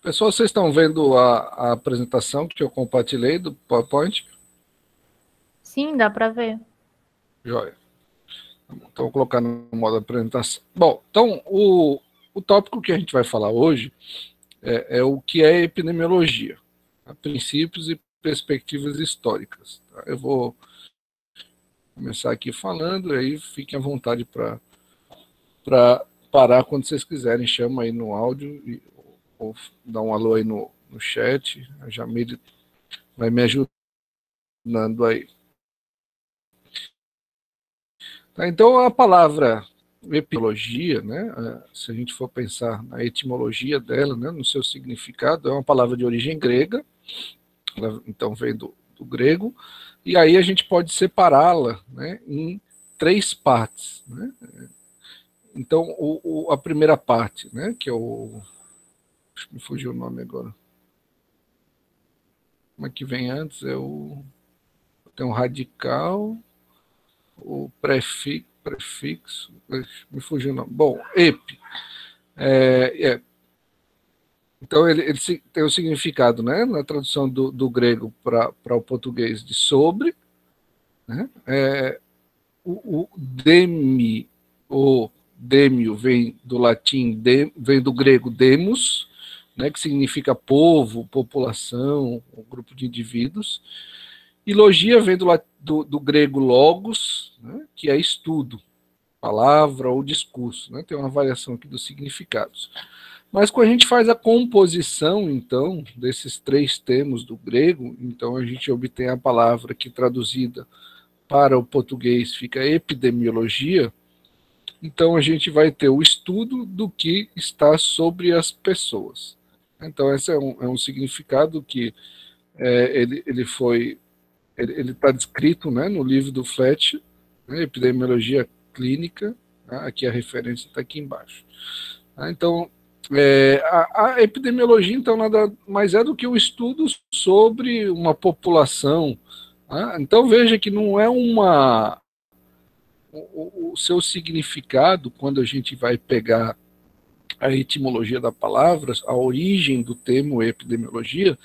Pessoal, vocês estão vendo a apresentação que eu compartilhei do PowerPoint? Sim, dá para ver. Joia. Então, vou colocar no modo apresentação. Bom, então, o tópico que a gente vai falar hoje é o que é epidemiologia, tá? Princípios e perspectivas históricas. Tá? Eu vou começar aqui falando, e aí fiquem à vontade para parar quando vocês quiserem. Chama aí no áudio, ou dá um alô aí no chat. A Jamile vai me ajudando aí. Tá, então, a palavra epidemiologia, né, se a gente for pensar na etimologia dela, né, no seu significado, é uma palavra de origem grega, ela, então vem do grego, e aí a gente pode separá-la, né, em três partes. Né? Então, a primeira parte, né, que é o... me fugiu o nome agora. Como é que vem antes? Tem um radical, o prefixo, me fugiu o nome. Bom, epi. Então, ele tem o significado, né, na tradução do grego para o português de sobre, né, o demi, ou demio, vem do latim, vem do grego demos, né, que significa povo, população, um grupo de indivíduos, e logia vem do grego logos, né, que é estudo, palavra ou discurso, né, tem uma variação aqui dos significados. Mas quando a gente faz a composição, então, desses três termos do grego, então a gente obtém a palavra que traduzida para o português fica epidemiologia, então a gente vai ter o estudo do que está sobre as pessoas. Então esse é um significado que ele está descrito, né, no livro do Fletcher, né, epidemiologia clínica, né, aqui a referência está aqui embaixo. Então, a epidemiologia, então, nada mais é do que o estudo sobre uma população. Né? Então, veja que não é uma... O seu significado, quando a gente vai pegar a etimologia da palavra, a origem do termo epidemiologia,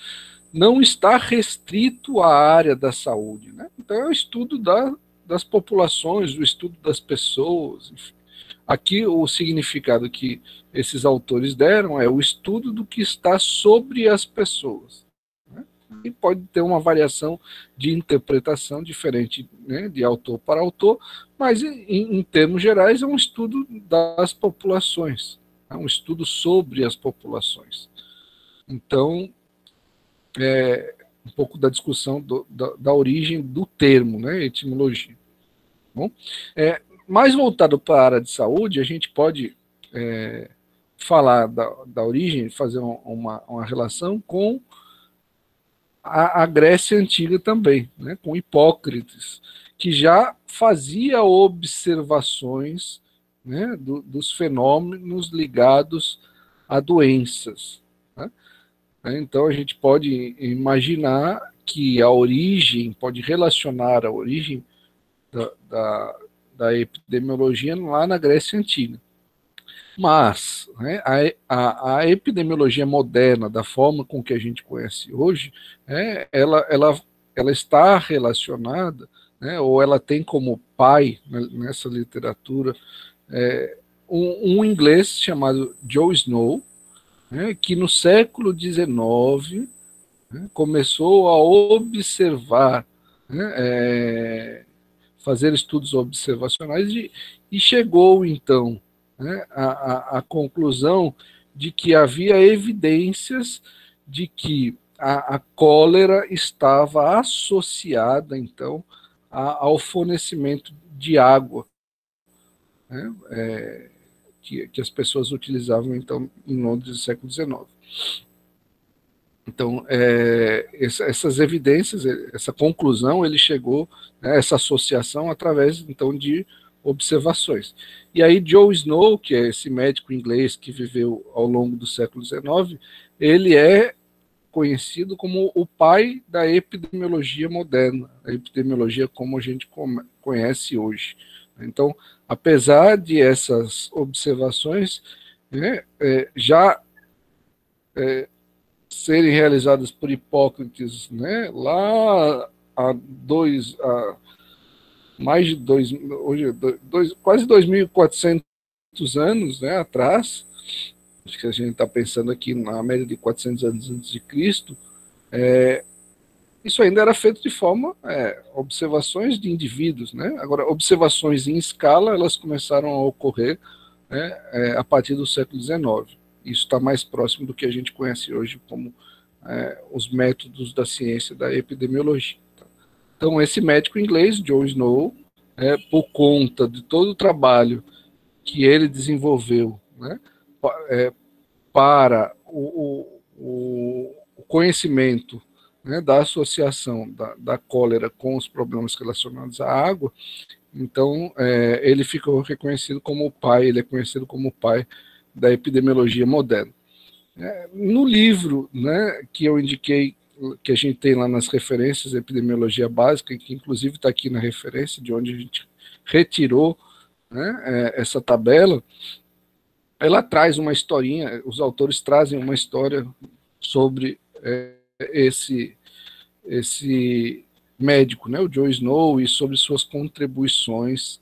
não está restrito à área da saúde. Né? Então, é o estudo das populações, o estudo das pessoas, enfim. Aqui o significado que esses autores deram é o estudo do que está sobre as pessoas. Né? E pode ter uma variação de interpretação diferente, né, de autor para autor, mas em termos gerais é um estudo das populações, é um estudo sobre as populações. Então, um pouco da discussão da origem do termo, né, etimologia. Bom, mais voltado para a área de saúde, a gente pode falar da origem, fazer uma relação com a Grécia Antiga também, né, com Hipócrates, que já fazia observações, né, dos fenômenos ligados a doenças. Né? Então a gente pode imaginar que a origem, pode relacionar a origem da epidemiologia lá na Grécia Antiga. Mas, né, a epidemiologia moderna, da forma com que a gente conhece hoje, ela está relacionada, né, ou ela tem como pai, né, nessa literatura, um inglês chamado Joe Snow, né, que no século XIX, né, começou a observar, né, fazer estudos observacionais e chegou, então, né, à conclusão de que havia evidências de que a cólera estava associada, então, ao fornecimento de água, né, que as pessoas utilizavam, então, em Londres no século XIX. Então, essas evidências, essa conclusão, ele chegou, né, essa associação, através, então, de observações. E aí, Joe Snow, que é esse médico inglês que viveu ao longo do século XIX, ele é conhecido como o pai da epidemiologia moderna, a epidemiologia como a gente conhece hoje. Então, apesar de essas observações, né, já serem realizadas por Hipócrates, né, lá há mais de quase 2.400 anos, né, atrás, acho que a gente está pensando aqui na média de 400 anos antes de Cristo, isso ainda era feito de forma, observações de indivíduos, né? Agora, observações em escala, elas começaram a ocorrer, né, a partir do século XIX. Isso está mais próximo do que a gente conhece hoje como os métodos da ciência da epidemiologia. Então, esse médico inglês, Joe Snow, por conta de todo o trabalho que ele desenvolveu, né, para o conhecimento, né, da associação da cólera com os problemas relacionados à água, então ele ficou reconhecido como o pai, ele é conhecido como o pai da epidemiologia moderna. No livro, né, que eu indiquei, que a gente tem lá nas referências, epidemiologia básica, que inclusive está aqui na referência, de onde a gente retirou, né, essa tabela, ela traz uma historinha, os autores trazem uma história sobre esse médico, né, o Joe Snow, e sobre suas contribuições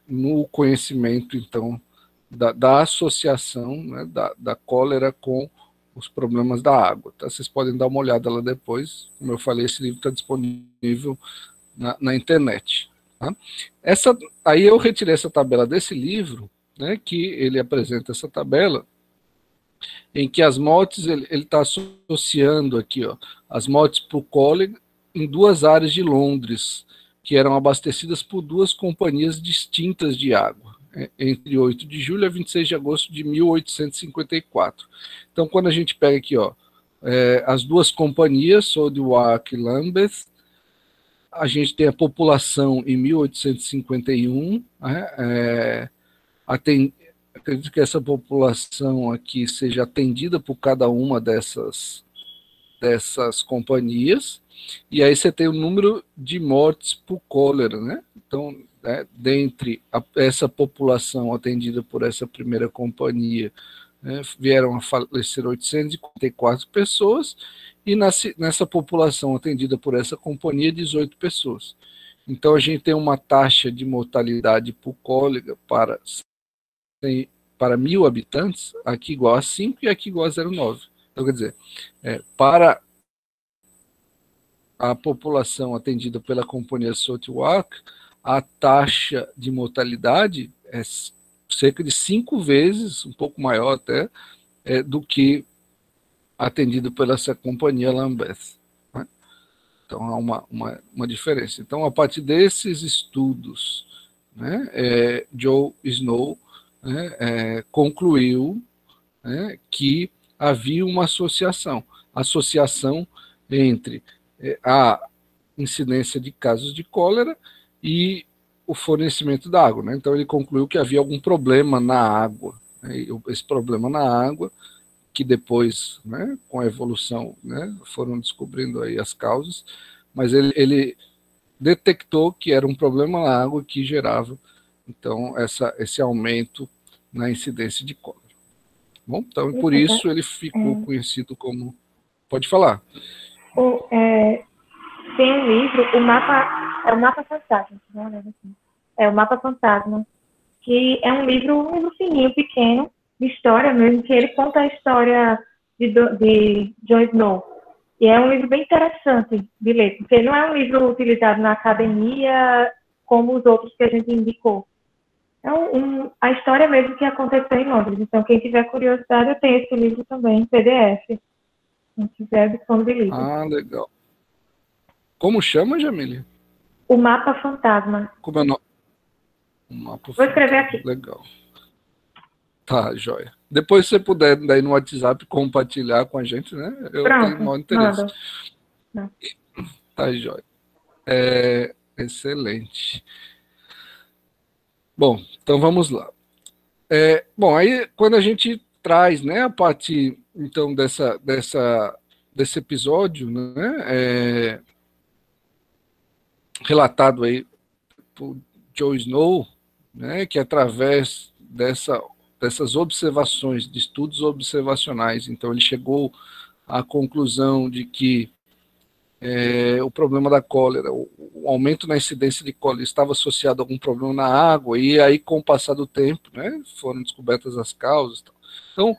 no conhecimento, então, da associação, né, da cólera com os problemas da água. Tá? Vocês podem dar uma olhada lá depois. Como eu falei, esse livro está disponível na internet. Tá? Aí eu retirei essa tabela desse livro, né, que ele apresenta essa tabela, em que as mortes, ele está associando aqui, ó, as mortes por cólera em 2 áreas de Londres, que eram abastecidas por 2 companhias distintas de água, entre 8 de julho a 26 de agosto de 1854. Então, quando a gente pega aqui, ó, as 2 companhias, Southwark e Lambeth, a gente tem a população em 1851, né, acredito que essa população aqui seja atendida por cada uma dessas companhias, e aí você tem o número de mortes por cólera, né? Então, dentre essa população atendida por essa primeira companhia, né, vieram a falecer 844 pessoas, e nessa população atendida por essa companhia, 18 pessoas. Então, a gente tem uma taxa de mortalidade por cólera para 1.000 habitantes, aqui igual a 5 e aqui igual a 0,9. Então, quer dizer, para a população atendida pela companhia Southwark, a taxa de mortalidade é cerca de 5 vezes, um pouco maior até, do que atendido pela essa companhia Lambeth. Né? Então, há uma diferença. Então, a partir desses estudos, né, Joe Snow, né, concluiu, né, que havia uma associação entre a incidência de casos de cólera e o fornecimento da água. Né? Então, ele concluiu que havia algum problema na água. Né? Esse problema na água, que depois, né, com a evolução, né, foram descobrindo aí as causas, mas ele detectou que era um problema na água que gerava, então, esse aumento na incidência de cólera. Bom, então, por isso ele ficou conhecido como... Pode falar. Tem um livro, o Mapa Fantasma, o Mapa Fantasma, que é um livro fininho, pequeno, de história mesmo, que ele conta a história de Jon Snow. E é um livro bem interessante de ler, porque não é um livro utilizado na academia como os outros que a gente indicou. É a história mesmo que aconteceu em Londres. Então, quem tiver curiosidade, eu tenho esse livro também, em PDF. Quem tiver disponibilizado. Ah, legal. Como chama, Jamília? O Mapa Fantasma. Como é o nome? Mapa Vou escrever aqui. Legal. Tá, joia. Depois, se você puder, daí no WhatsApp, compartilhar com a gente, né? Eu tenho maior interesse. Manda. Tá, joia. Excelente. Bom, então vamos lá. Bom, aí quando a gente traz, né, a partir, então, desse episódio, né, relatado aí por Joe Snow, né, que através dessa dessas observações, de estudos observacionais. Então, ele chegou à conclusão de que o problema da cólera, o aumento na incidência de cólera estava associado a algum problema na água, e aí, com o passar do tempo, né, foram descobertas as causas. Então,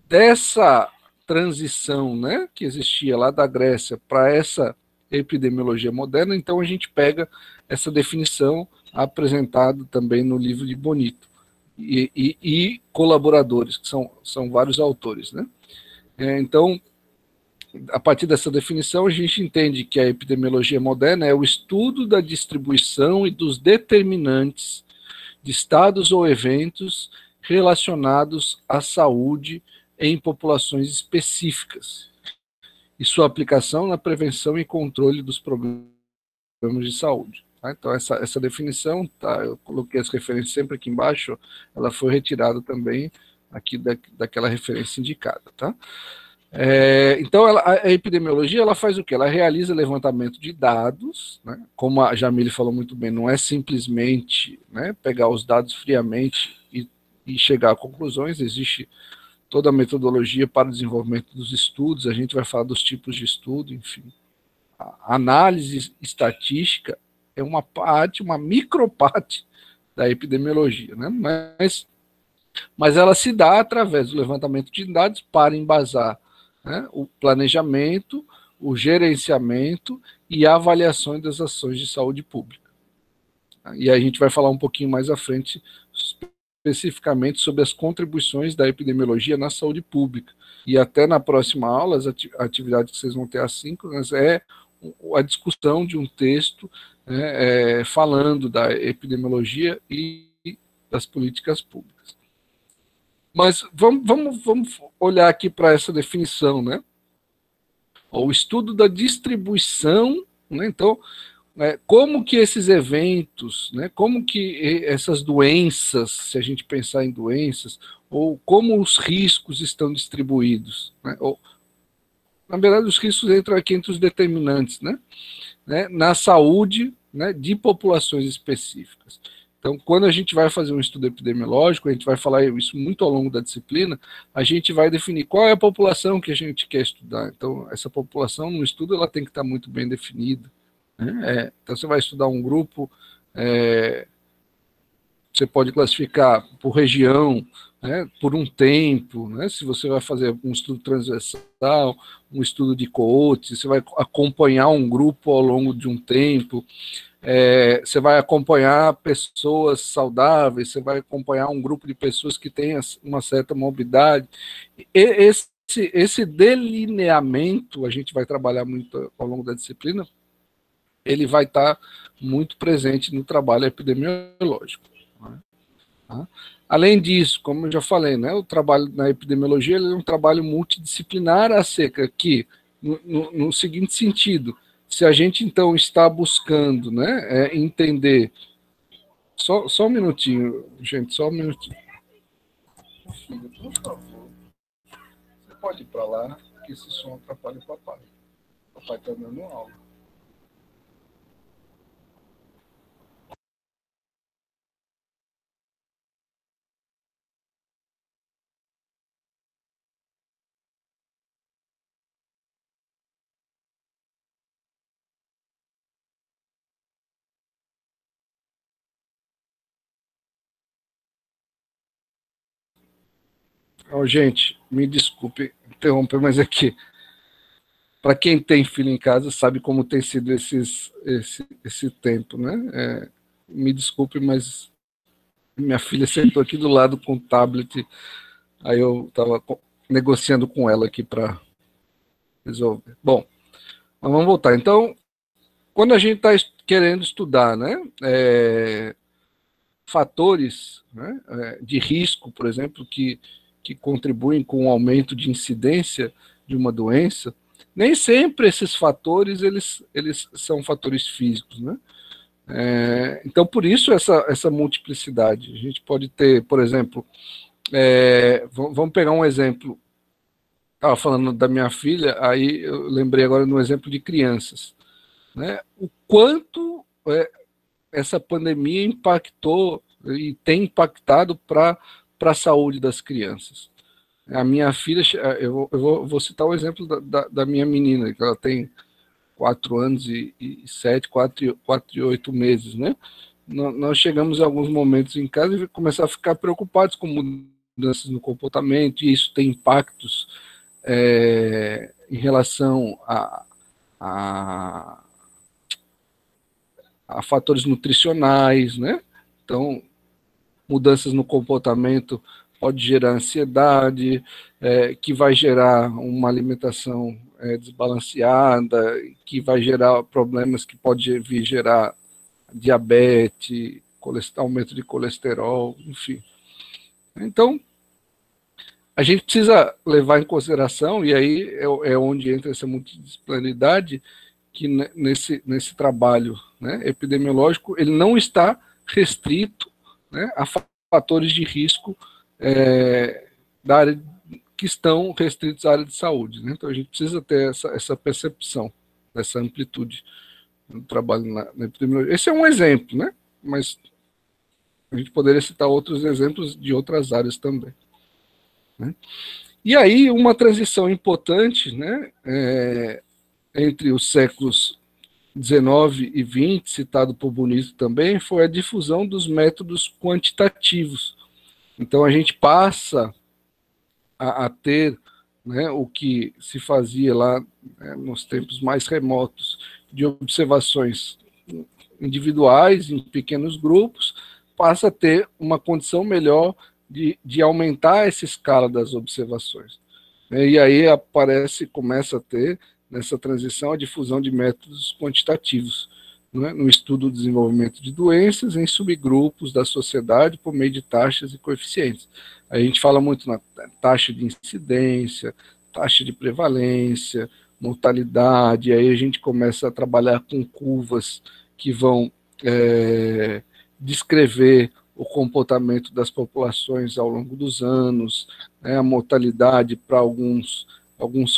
dessa transição, né, que existia lá da Grécia para essa epidemiologia moderna, então a gente pega essa definição apresentada também no livro de Bonito e colaboradores, que são vários autores, né? Então, a partir dessa definição, a gente entende que a epidemiologia moderna é o estudo da distribuição e dos determinantes de estados ou eventos relacionados à saúde em populações específicas e sua aplicação na prevenção e controle dos problemas de saúde. Tá? Então, essa definição, tá, eu coloquei as referências sempre aqui embaixo, ela foi retirada também aqui daquela referência indicada. Tá? Então, a epidemiologia, ela faz o quê? Ela realiza levantamento de dados, né? Como a Jamile falou muito bem, não é simplesmente, né, pegar os dados friamente e chegar a conclusões, existe toda a metodologia para o desenvolvimento dos estudos, a gente vai falar dos tipos de estudo, enfim. A análise estatística é uma parte, uma microparte da epidemiologia, né? Mas ela se dá através do levantamento de dados para embasar, né, o planejamento, o gerenciamento e a avaliação das ações de saúde pública. E a gente vai falar um pouquinho mais à frente especificamente sobre as contribuições da epidemiologia na saúde pública. E até na próxima aula, a atividade que vocês vão ter assíncronas é a discussão de um texto, né, falando da epidemiologia e das políticas públicas. Mas vamos olhar aqui para essa definição, né? O estudo da distribuição, né? Então, como que esses eventos, né? Como que essas doenças, se a gente pensar em doenças, ou como os riscos estão distribuídos, né? Ou, na verdade, os riscos entram aqui entre os determinantes, né? Na saúde, né, de populações específicas. Então, quando a gente vai fazer um estudo epidemiológico, a gente vai falar isso muito ao longo da disciplina, a gente vai definir qual é a população que a gente quer estudar. Então, essa população no estudo ela tem que estar muito bem definida. Né? Então, você vai estudar um grupo, você pode classificar por região, né, por um tempo, né? Se você vai fazer um estudo transversal, um estudo de coortes, você vai acompanhar um grupo ao longo de um tempo, você vai acompanhar pessoas saudáveis, você vai acompanhar um grupo de pessoas que têm uma certa morbidade. Esse delineamento, a gente vai trabalhar muito ao longo da disciplina, ele vai estar muito presente no trabalho epidemiológico. Tá? Além disso, como eu já falei, né, o trabalho na epidemiologia ele é um trabalho multidisciplinar acerca que, no seguinte sentido, se a gente, então, está buscando, né, entender... Só um minutinho, gente, só um minutinho. Filha, por favor, você pode ir para lá, que esse som atrapalha o papai. O papai está dando aula. Oh, gente, me desculpe interromper, mas aqui, para quem tem filho em casa, sabe como tem sido esse tempo, né? Me desculpe, mas minha filha sentou aqui do lado com o tablet, aí eu estava negociando com ela aqui para resolver. Bom, mas vamos voltar. Então, quando a gente está querendo estudar, né, fatores, né, de risco, por exemplo, que contribuem com o aumento de incidência de uma doença, nem sempre esses fatores eles são fatores físicos, né? Então, por isso essa multiplicidade. A gente pode ter, por exemplo, vamos pegar um exemplo. Estava falando da minha filha, aí eu lembrei agora no exemplo de crianças, né? O quanto essa pandemia impactou, e tem impactado para a saúde das crianças. A minha filha, eu vou citar o exemplo da minha menina, que ela tem 4 anos e 7, 4 e 8 meses, né? Nós chegamos em alguns momentos em casa e começar a ficar preocupados com mudanças no comportamento, e isso tem impactos em relação a fatores nutricionais, né? Então, mudanças no comportamento pode gerar ansiedade, que vai gerar uma alimentação desbalanceada, que vai gerar problemas que pode vir gerar diabetes, aumento de colesterol, enfim. Então, a gente precisa levar em consideração, e aí é onde entra essa multidisciplinaridade, que nesse trabalho, né, epidemiológico, ele não está restrito, né, a fatores de risco da área que estão restritos à área de saúde, né? Então a gente precisa ter essa percepção dessa amplitude do trabalho na epidemiologia. Esse é um exemplo, né? Mas a gente poderia citar outros exemplos de outras áreas também, né? E aí uma transição importante, né, entre os séculos 19 e 20, citado por Bonito também, foi a difusão dos métodos quantitativos. Então a gente passa a ter, né, o que se fazia lá, né, nos tempos mais remotos, de observações individuais, em pequenos grupos, passa a ter uma condição melhor de aumentar essa escala das observações. E aí começa a ter, nessa transição, a difusão de métodos quantitativos, né, no estudo do desenvolvimento de doenças em subgrupos da sociedade por meio de taxas e coeficientes. A gente fala muito na taxa de incidência, taxa de prevalência, mortalidade, aí a gente começa a trabalhar com curvas que vão descrever o comportamento das populações ao longo dos anos, né, a mortalidade para alguns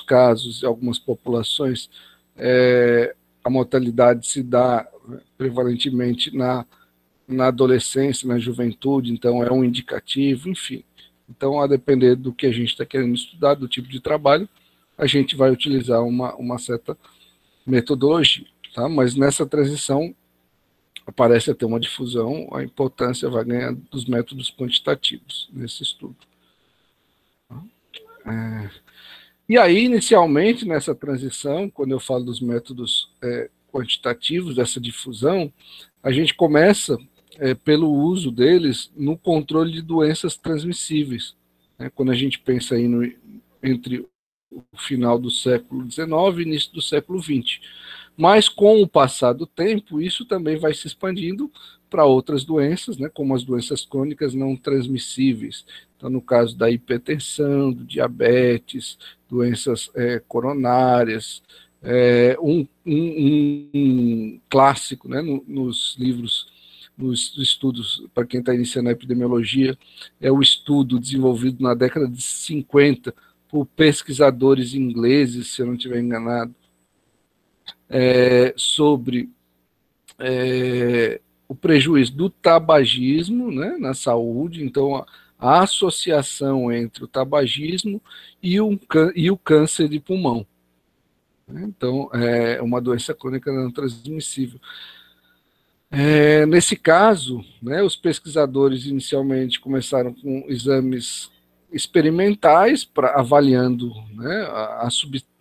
casos e algumas populações, a mortalidade se dá prevalentemente na adolescência, na juventude, então é um indicativo, enfim. Então, a depender do que a gente está querendo estudar, do tipo de trabalho, a gente vai utilizar uma certa metodologia, tá? Mas nessa transição aparece a ter uma difusão, a importância vai ganhar dos métodos quantitativos nesse estudo. E aí, inicialmente, nessa transição, quando eu falo dos métodos quantitativos, dessa difusão, a gente começa pelo uso deles no controle de doenças transmissíveis, né? Quando a gente pensa aí entre o final do século XIX e início do século XX. Mas, com o passar do tempo, isso também vai se expandindo para outras doenças, né, como as doenças crônicas não transmissíveis. Então, no caso da hipertensão, do diabetes, doenças coronárias, um clássico, né, nos livros, nos estudos, para quem está iniciando a epidemiologia, é o estudo desenvolvido na década de 50 por pesquisadores ingleses, se eu não estiver enganado, sobre o prejuízo do tabagismo, né, na saúde. Então, a associação entre o tabagismo e o câncer de pulmão. Então, é uma doença crônica não transmissível. Nesse caso, né, os pesquisadores inicialmente começaram com exames experimentais, avaliando, né,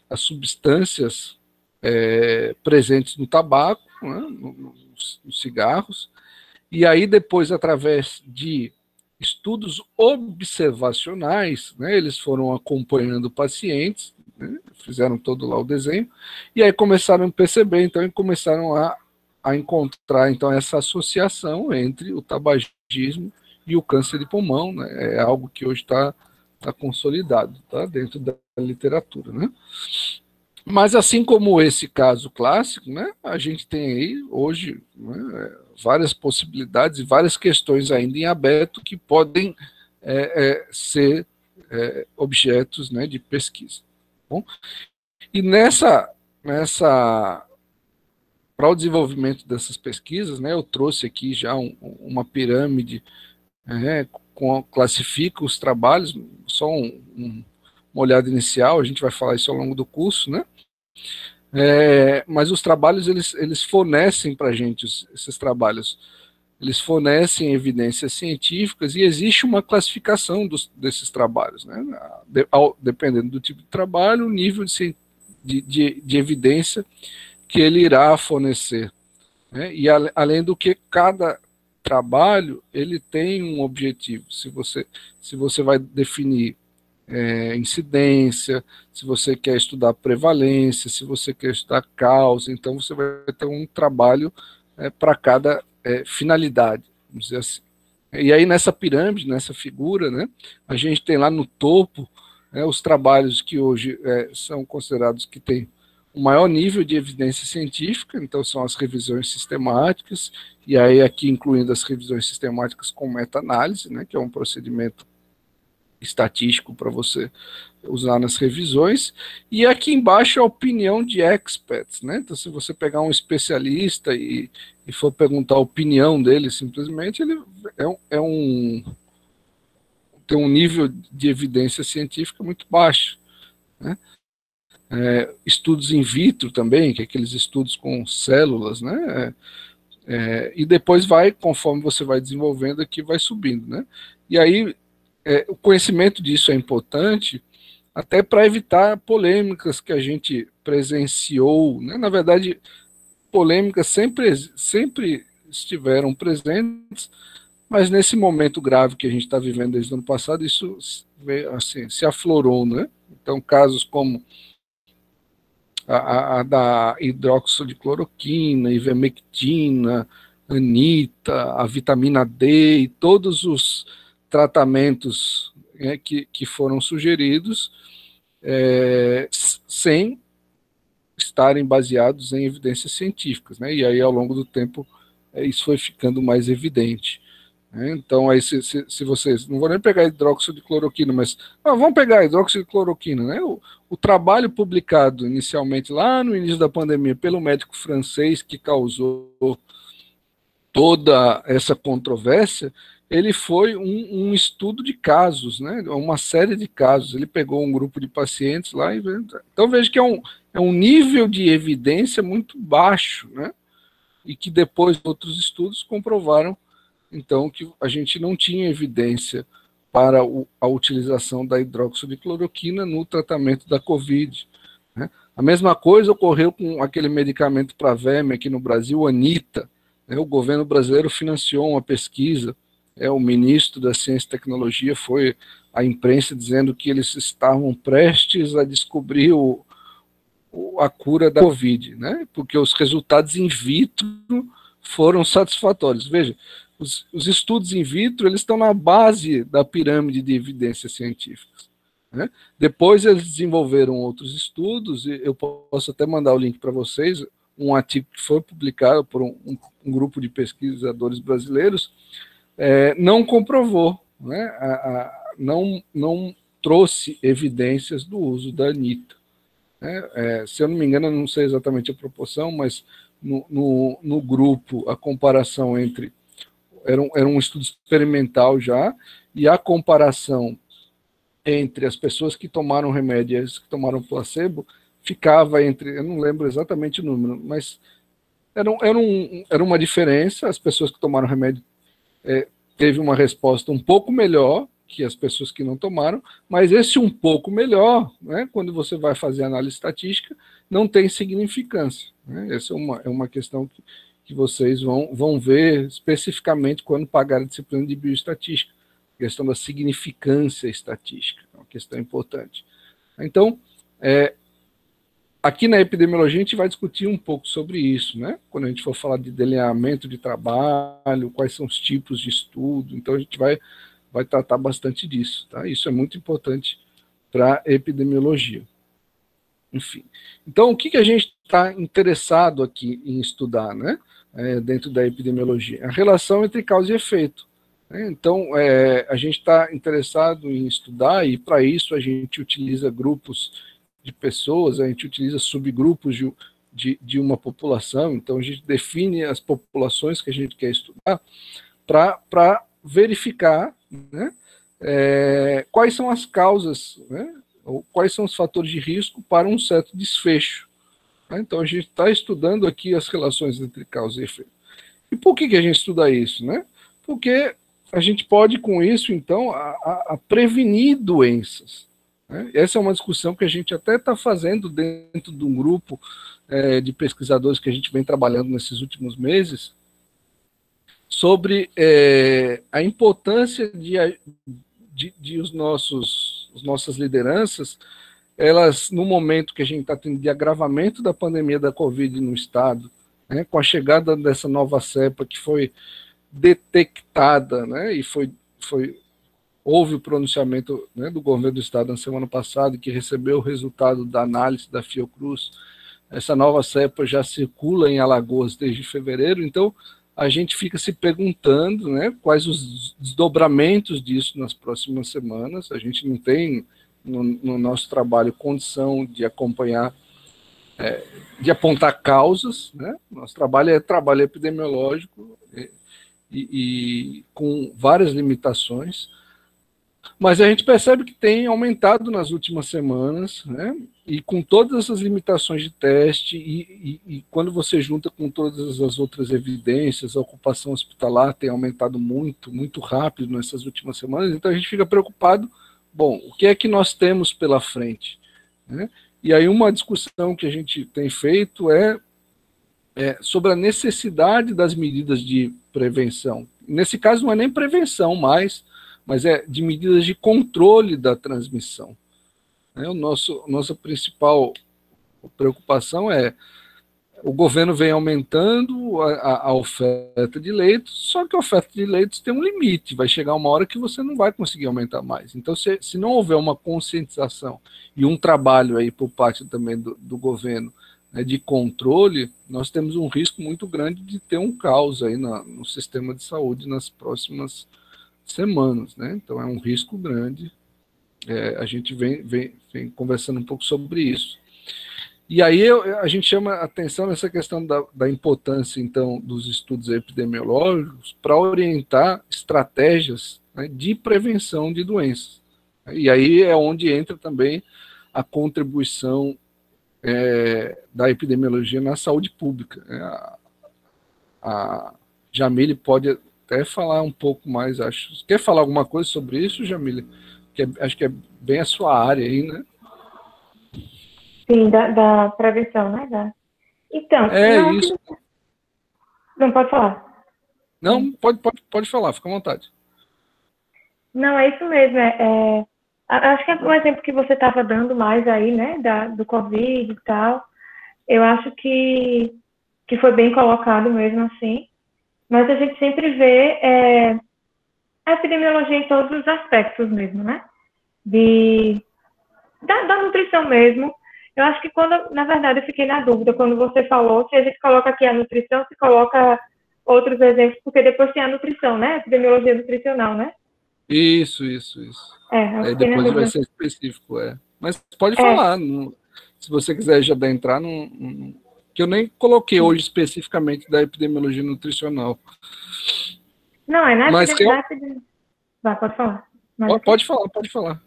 as substâncias presentes no tabaco, né, nos cigarros, e aí depois, através de estudos observacionais, né, eles foram acompanhando pacientes, né, fizeram todo lá o desenho, e aí começaram a perceber, então, e começaram a encontrar, então, essa associação entre o tabagismo e o câncer de pulmão, né, é algo que hoje está consolidado, tá, dentro da literatura, né. Mas, assim como esse caso clássico, né, a gente tem aí, hoje, né, várias possibilidades e várias questões ainda em aberto que podem ser objetos, né, de pesquisa. Bom, e nessa para o desenvolvimento dessas pesquisas, né, eu trouxe aqui já uma pirâmide, classifica os trabalhos, só uma olhada inicial, a gente vai falar isso ao longo do curso, né? Mas os trabalhos, eles fornecem para a gente, esses trabalhos, eles fornecem evidências científicas e existe uma classificação desses trabalhos, né? Dependendo do tipo de trabalho, o nível de evidência que ele irá fornecer, né? E além do que, cada trabalho ele tem um objetivo. Se você vai definir incidência, se você quer estudar prevalência, se você quer estudar causa, então você vai ter um trabalho para cada finalidade, vamos dizer assim. E aí nessa pirâmide, nessa figura, né, a gente tem lá no topo os trabalhos que hoje são considerados que têm o maior nível de evidência científica, então são as revisões sistemáticas, e aí aqui incluindo as revisões sistemáticas com meta-análise, né, que é um procedimento estatístico para você usar nas revisões, e aqui embaixo a opinião de experts, né? Então, se você pegar um especialista e for perguntar a opinião dele, simplesmente, ele tem um nível de evidência científica muito baixo, né? Estudos in vitro também, que é aqueles estudos com células, né? E depois conforme você vai desenvolvendo aqui, vai subindo, né? E aí, o conhecimento disso é importante até para evitar polêmicas que a gente presenciou, né? Na verdade, polêmicas sempre estiveram presentes, mas nesse momento grave que a gente está vivendo desde o ano passado, isso assim, se aflorou, né? Então, casos como a da hidroxicloroquina, ivermectina, anita, a vitamina D e todos os tratamentos que foram sugeridos sem estarem baseados em evidências científicas, né? E aí, ao longo do tempo, isso foi ficando mais evidente. Né? Então, aí, se vocês... Não vou nem pegar hidroxicloroquina, mas vamos pegar hidroxicloroquina, né? O trabalho publicado inicialmente, lá no início da pandemia, pelo médico francês que causou toda essa controvérsia, ele foi um estudo de casos, né? Uma série de casos. Ele pegou um grupo de pacientes lá e... Então, veja que é um nível de evidência muito baixo, né? E que depois outros estudos comprovaram, então, que a gente não tinha evidência para a utilização da hidroxicloroquina no tratamento da Covid, né? A mesma coisa ocorreu com aquele medicamento para verme aqui no Brasil, Anita, né? O governo brasileiro financiou uma pesquisa, o ministro da Ciência e Tecnologia foi à imprensa dizendo que eles estavam prestes a descobrir a cura da Covid, né? Porque os resultados in vitro foram satisfatórios. Veja, os estudos in vitro, eles estão na base da pirâmide de evidências científicas, né? Depois eles desenvolveram outros estudos, e eu posso até mandar o link para vocês, um artigo que foi publicado por um grupo de pesquisadores brasileiros, não comprovou, né? Não trouxe evidências do uso da Anita. Se eu não me engano, eu não sei exatamente a proporção, mas no grupo a comparação entre... Era um estudo experimental já, e a comparação entre as pessoas que tomaram remédio e as que tomaram placebo ficava entre... Eu não lembro exatamente o número, mas era uma diferença. As pessoas que tomaram remédio teve uma resposta um pouco melhor que as pessoas que não tomaram, mas esse um pouco melhor, né, quando você vai fazer análise estatística, não tem significância, né? Essa é uma questão que vocês vão ver especificamente quando pagar a disciplina de bioestatística, a questão da significância estatística, é uma questão importante. Então, aqui na epidemiologia a gente vai discutir um pouco sobre isso, né? Quando a gente for falar de delineamento de trabalho, quais são os tipos de estudo, então a gente vai tratar bastante disso, tá? Isso é muito importante para a epidemiologia. Enfim, então o que a gente está interessado aqui em estudar, né? Dentro da epidemiologia? A relação entre causa e efeito, né? Então, a gente está interessado em estudar, e para isso a gente utiliza grupos de pessoas, a gente utiliza subgrupos de uma população, então a gente define as populações que a gente quer estudar para verificar, né, quais são as causas, né, ou quais são os fatores de risco para um certo desfecho. Então, a gente está estudando aqui as relações entre causa e efeito. E por que a gente estuda isso? Né? Porque a gente pode, com isso, então, a prevenir doenças. Né? Essa é uma discussão que a gente até está fazendo dentro de um grupo de pesquisadores que a gente vem trabalhando nesses últimos meses, sobre a importância de as nossas lideranças, elas, no momento que a gente está tendo de agravamento da pandemia da Covid no Estado, né, com a chegada dessa nova cepa que foi detectada, né, e houve o pronunciamento, né, do governo do Estado na semana passada, que recebeu o resultado da análise da Fiocruz. Essa nova cepa já circula em Alagoas desde fevereiro, então a gente fica se perguntando, né, quais os desdobramentos disso nas próximas semanas. A gente não tem no nosso trabalho condição de acompanhar, de apontar causas, né? Nosso trabalho é trabalho epidemiológico e com várias limitações, mas a gente percebe que tem aumentado nas últimas semanas, né? E com todas essas limitações de teste e quando você junta com todas as outras evidências, a ocupação hospitalar tem aumentado muito, muito rápido nessas últimas semanas, então a gente fica preocupado. Bom, o que é que nós temos pela frente? Né? E aí uma discussão que a gente tem feito é sobre a necessidade das medidas de prevenção. Nesse caso não é nem prevenção mais, mas é de medidas de controle da transmissão. Nossa principal preocupação é o governo vem aumentando a oferta de leitos, só que a oferta de leitos tem um limite, vai chegar uma hora que você não vai conseguir aumentar mais. Então, se não houver uma conscientização e um trabalho aí por parte também do governo, né, de controle, nós temos um risco muito grande de ter um caos aí no sistema de saúde nas próximas semanas. Né? Então, é um risco grande. A gente vem conversando um pouco sobre isso. E aí a gente chama a atenção nessa questão da importância, então, dos estudos epidemiológicos para orientar estratégias, né, de prevenção de doenças. E aí é onde entra também a contribuição da epidemiologia na saúde pública. A Jamile pode até falar um pouco mais, acho. Quer falar alguma coisa sobre isso, Jamile? Acho que é bem a sua área aí, né? Sim, da prevenção, né? Então, isso. Não, pode falar. Não, pode falar, fica à vontade. Não, é isso mesmo. Acho que é um exemplo que você estava dando mais aí, né, do Covid e tal. Eu acho que foi bem colocado mesmo assim. Mas a gente sempre vê a epidemiologia em todos os aspectos mesmo, né? Da nutrição mesmo. Eu acho que na verdade, eu fiquei na dúvida quando você falou se a gente coloca aqui a nutrição, se coloca outros exemplos, porque depois tem a nutrição, né? Epidemiologia nutricional, né? Isso. Depois vai ser específico, Mas pode falar, se você quiser já entrar, que eu nem coloquei hoje especificamente da epidemiologia nutricional. Não, na mas epidemiologia... Pode falar. Pode falar.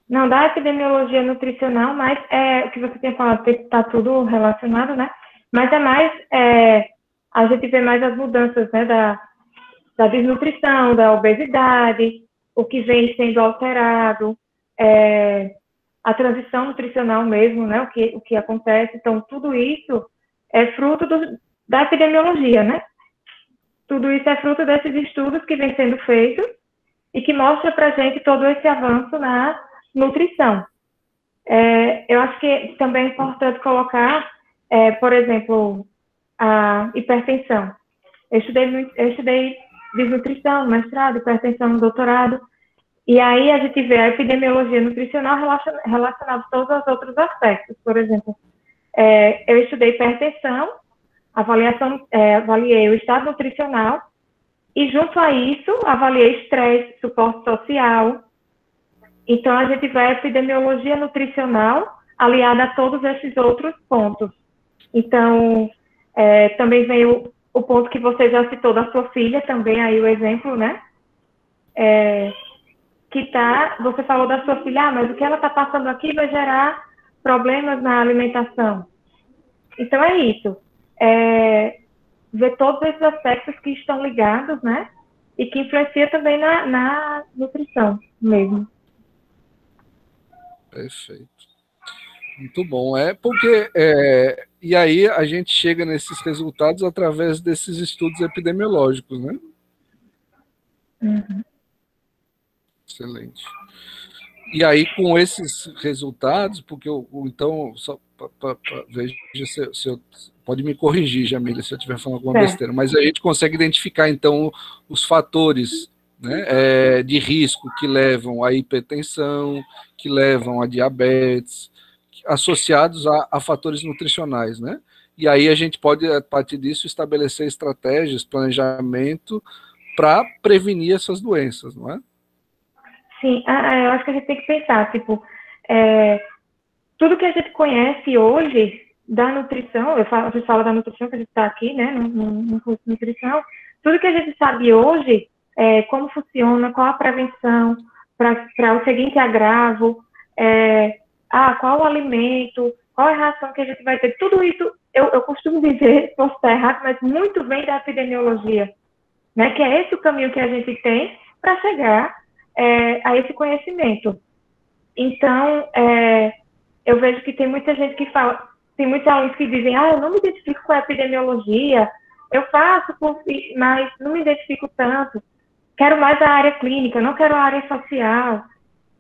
Não, da epidemiologia nutricional, mas o que você tem falado, está tudo relacionado, né? Mas é mais, a gente vê mais as mudanças, né, da desnutrição, da obesidade, o que vem sendo alterado, a transição nutricional mesmo, né, o que acontece. Então, tudo isso é fruto da epidemiologia, né? Tudo isso é fruto desses estudos que vêm sendo feitos e que mostra para a gente todo esse avanço na nutrição. Eu acho que também é importante colocar, por exemplo, a hipertensão. Eu estudei desnutrição, mestrado, hipertensão no doutorado, e aí a gente vê a epidemiologia nutricional relacionada a todos os outros aspectos. Por exemplo, eu estudei hipertensão, avaliei o estado nutricional, e junto a isso, avaliei estresse, suporte social. Então, a gente vai à epidemiologia nutricional aliada a todos esses outros pontos. Então, também vem o ponto que você já citou da sua filha, também aí o exemplo, né? Você falou da sua filha, mas o que ela está passando aqui vai gerar problemas na alimentação. Então, é isso. Ver todos esses aspectos que estão ligados, né? E que influencia também na nutrição mesmo. Perfeito. Muito bom. Porque e aí a gente chega nesses resultados através desses estudos epidemiológicos, né? Uhum. Excelente. E aí, com esses resultados, porque então, só veja se eu. Pode me corrigir, Jamília, se eu estiver falando alguma besteira, mas a gente consegue identificar, então, os fatores, né, de risco que levam à hipertensão, que levam a diabetes, associados a fatores nutricionais, né? E aí a gente pode, a partir disso, estabelecer estratégias, planejamento para prevenir essas doenças, não é? Sim, eu acho que a gente tem que pensar, tipo, tudo que a gente conhece hoje da nutrição, a gente fala da nutrição, que a gente está aqui, né, no curso de nutrição, tudo que a gente sabe hoje, como funciona, qual a prevenção para o seguinte agravo, qual o alimento, qual a reação que a gente vai ter, tudo isso, eu costumo dizer, posso estar errado, mas muito vem da epidemiologia, né, que é esse o caminho que a gente tem para chegar a esse conhecimento. Então, eu vejo que tem muita gente que fala, tem muitos alunos que dizem, eu não me identifico com a epidemiologia, eu faço, mas não me identifico tanto, quero mais a área clínica, não quero a área social.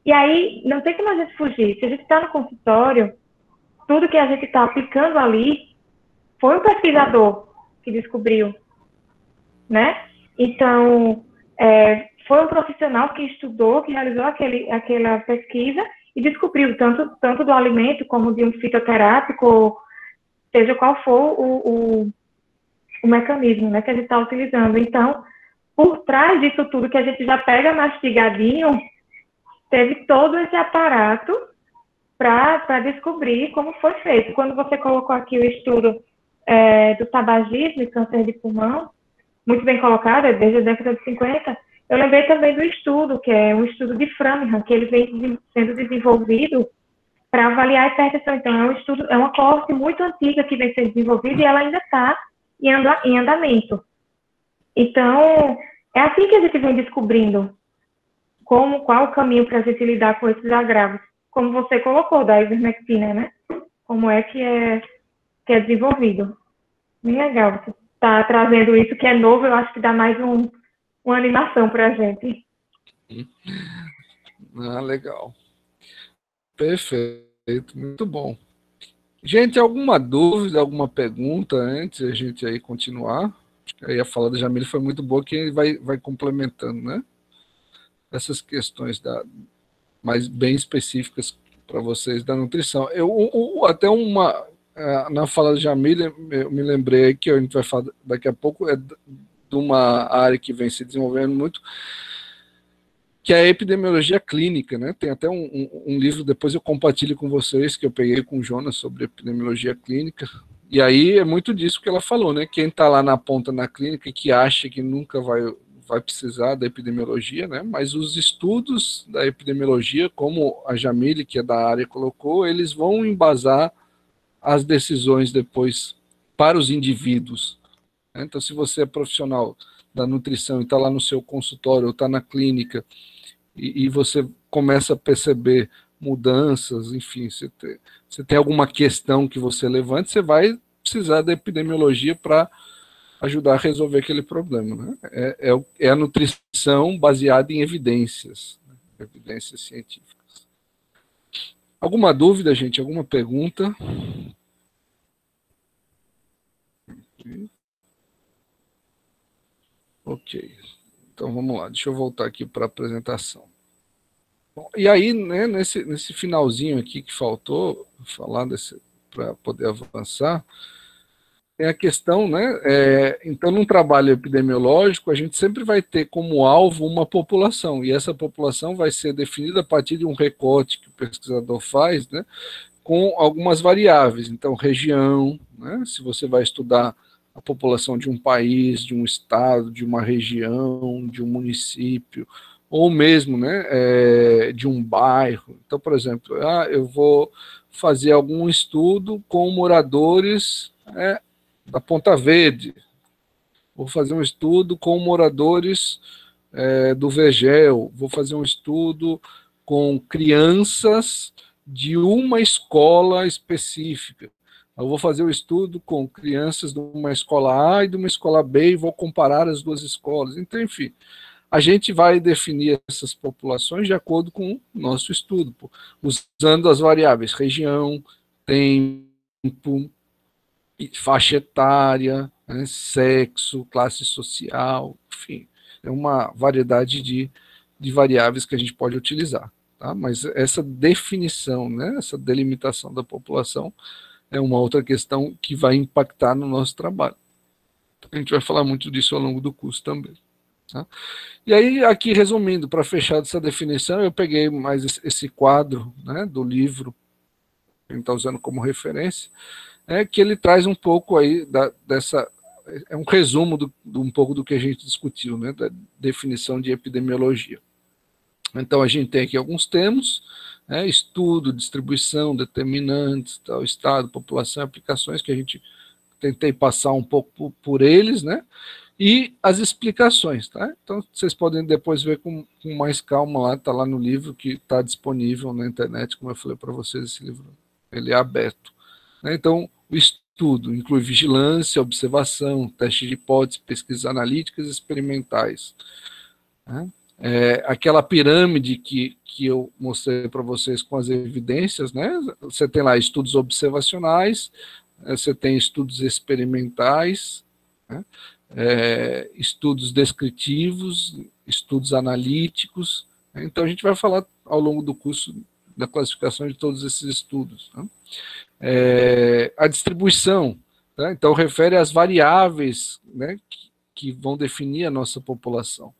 E aí, não tem como a gente fugir. Se a gente está no consultório, tudo que a gente está aplicando ali foi um pesquisador que descobriu, né? Então, foi um profissional que estudou, que realizou aquela pesquisa e descobriu tanto do alimento como de um fitoterápico, seja qual for o mecanismo, né, que a gente está utilizando. Então, por trás disso tudo que a gente já pega mastigadinho, teve todo esse aparato para descobrir como foi feito. Quando você colocou aqui o estudo do tabagismo e câncer de pulmão, muito bem colocado, desde a década de 50, eu lembrei também do estudo, que é um estudo de Framingham, que ele vem sendo desenvolvido para avaliar a hipertensão. Então, é uma coorte muito antiga que vem sendo desenvolvida e ela ainda está em andamento. Então, é assim que a gente vem descobrindo qual o caminho para a gente lidar com esses agravos. Como você colocou, da ivermectina, né? Como é que é desenvolvido. Bem legal. Você está trazendo isso que é novo, eu acho que dá mais uma animação para a gente. Legal. Perfeito, muito bom. Gente, alguma dúvida, alguma pergunta antes de a gente aí continuar? Aí a fala da Jamília foi muito boa, que ele vai complementando, né? Essas questões mais bem específicas para vocês da nutrição. Até na fala da Jamília, eu me lembrei que a gente vai falar daqui a pouco, de uma área que vem se desenvolvendo muito, que é a epidemiologia clínica, né? Tem até um livro, depois eu compartilho com vocês, que eu peguei com o Jonas sobre epidemiologia clínica, e aí é muito disso que ela falou, né? Quem está lá na ponta na clínica e que acha que nunca vai precisar da epidemiologia, né? Mas os estudos da epidemiologia, como a Jamile, que é da área, colocou, eles vão embasar as decisões depois para os indivíduos. Então, se você é profissional da nutrição e está lá no seu consultório ou está na clínica e você começa a perceber mudanças, enfim, você tem alguma questão que você levante, você vai precisar da epidemiologia para ajudar a resolver aquele problema, né? É a nutrição baseada em evidências, né? Evidências científicas. Alguma dúvida, gente? Alguma pergunta? Ok. Então vamos lá, deixa eu voltar aqui para a apresentação. Bom, e aí, né, nesse finalzinho aqui que faltou falar para poder avançar, tem a questão, né? Então, num trabalho epidemiológico, a gente sempre vai ter como alvo uma população, e essa população vai ser definida a partir de um recorte que o pesquisador faz, né? com algumas variáveis. Então, região, né? Se você vai estudar a população de um país, de um estado, de uma região, de um município, ou mesmo, né, de um bairro. Então, por exemplo, eu vou fazer algum estudo com moradores da Ponta Verde, vou fazer um estudo com moradores do Vegel, vou fazer um estudo com crianças de uma escola específica. Eu vou fazer o estudo com crianças de uma escola A e de uma escola B e vou comparar as duas escolas. Então, enfim, a gente vai definir essas populações de acordo com o nosso estudo, usando as variáveis região, tempo, faixa etária, né, sexo, classe social, enfim, é uma variedade de variáveis que a gente pode utilizar. Tá? Mas essa definição, né, essa delimitação da população é uma outra questão que vai impactar no nosso trabalho. A gente vai falar muito disso ao longo do curso também. Tá? E aí, aqui resumindo, para fechar essa definição, eu peguei mais esse quadro, né, do livro, que a gente está usando como referência, que ele traz um pouco aí dessa. É um resumo um pouco do que a gente discutiu, né, da definição de epidemiologia. Então, a gente tem aqui alguns termos, estudo, distribuição, determinantes, tal, estado, população, aplicações, que a gente tentei passar um pouco por eles, né? E as explicações, tá? Então, vocês podem depois ver com mais calma lá, tá lá no livro que está disponível na internet, como eu falei para vocês, esse livro, ele é aberto. Né? Então, o estudo inclui vigilância, observação, teste de hipóteses, pesquisas analíticas e experimentais. Né? Aquela pirâmide que eu mostrei para vocês com as evidências, né? Você tem lá estudos observacionais, você tem estudos experimentais, né? Estudos descritivos, estudos analíticos. Né? Então, a gente vai falar ao longo do curso da classificação de todos esses estudos. Né? A distribuição, tá? Então, refere às variáveis, né, que vão definir a nossa população.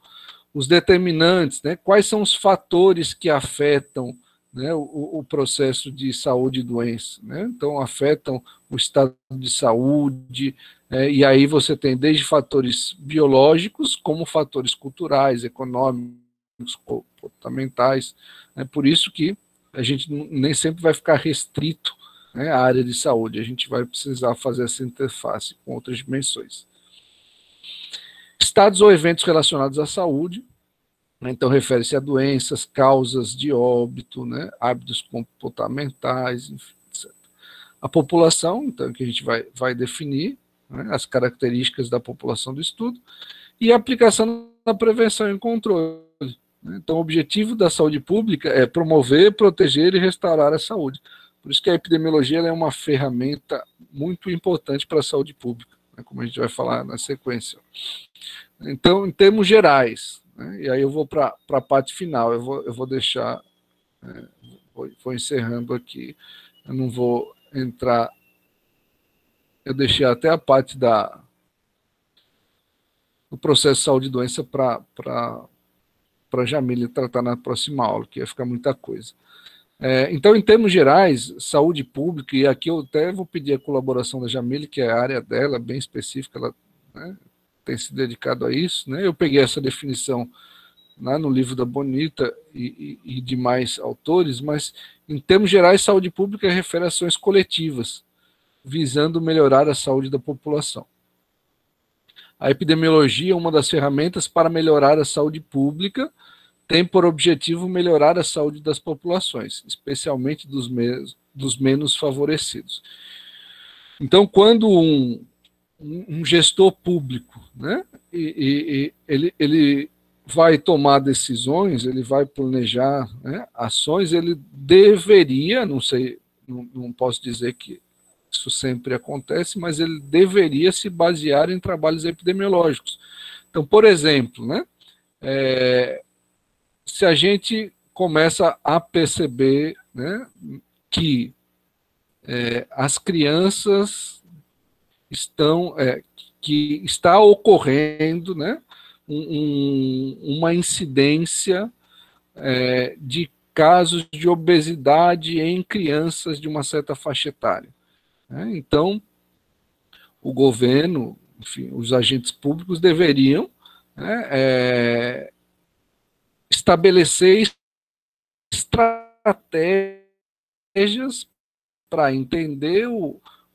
Os determinantes, né, quais são os fatores que afetam, né, o processo de saúde e doença. Né? Então, afetam o estado de saúde, e aí você tem desde fatores biológicos, como fatores culturais, econômicos, comportamentais. Né? Por isso que a gente nem sempre vai ficar restrito, né, à área de saúde, a gente vai precisar fazer essa interface com outras dimensões. Estados ou eventos relacionados à saúde, né, então refere-se a doenças, causas de óbito, né, hábitos comportamentais, enfim, etc. A população, então, que a gente vai definir, né, as características da população do estudo, e a aplicação da prevenção e controle. Né. Então, o objetivo da saúde pública é promover, proteger e restaurar a saúde. Por isso que a epidemiologia é uma ferramenta muito importante para a saúde pública, né, como a gente vai falar na sequência. Então, em termos gerais, né, e aí eu vou para a parte final, eu vou deixar, vou encerrando aqui, eu não vou entrar, eu deixei até a parte do processo de saúde e doença para a Jamile tratar na próxima aula, que ia ficar muita coisa. Então, em termos gerais, saúde pública, e aqui eu até vou pedir a colaboração da Jamile, que é a área dela, bem específica, ela, né, tem se dedicado a isso, né? Eu peguei essa definição lá no livro da Bonita e demais autores, mas, em termos gerais, saúde pública refere a ações coletivas, visando melhorar a saúde da população. A epidemiologia é uma das ferramentas para melhorar a saúde pública, tem por objetivo melhorar a saúde das populações, especialmente dos menos favorecidos. Então, quando um gestor público, né, ele vai tomar decisões, ele vai planejar, né, ações, ele deveria, não sei, não posso dizer que isso sempre acontece, mas ele deveria se basear em trabalhos epidemiológicos. Então, por exemplo, né, se a gente começa a perceber, né, que as crianças que está ocorrendo, né, uma incidência de casos de obesidade em crianças de uma certa faixa etária. Né? Então, o governo, enfim, os agentes públicos deveriam, né, estabelecer estratégias para entender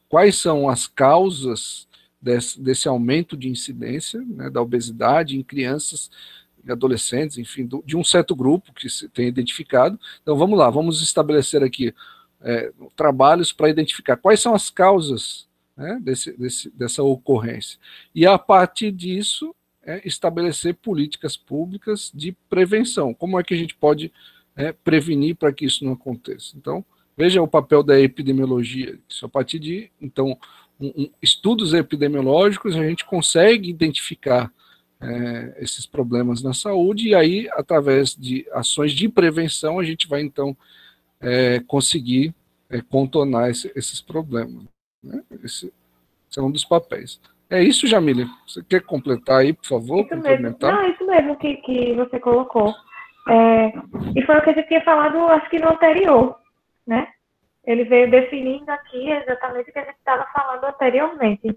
quais são as causas desse aumento de incidência, né, da obesidade em crianças e adolescentes, enfim, de um certo grupo que se tem identificado. Então, vamos lá, vamos estabelecer aqui trabalhos para identificar quais são as causas, né, dessa ocorrência. E, a partir disso, estabelecer políticas públicas de prevenção. Como é que a gente pode prevenir para que isso não aconteça? Então, veja o papel da epidemiologia. Isso, a partir de, então, estudos epidemiológicos, a gente consegue identificar esses problemas na saúde, e aí, através de ações de prevenção, a gente vai, então, conseguir contornar esses problemas. Né? Esse é um dos papéis. É isso, Jamília? Você quer completar aí, por favor? Isso mesmo. Não, isso mesmo que você colocou. E foi o que a gente tinha falado, acho que no anterior, né? Ele veio definindo aqui exatamente o que a gente estava falando anteriormente.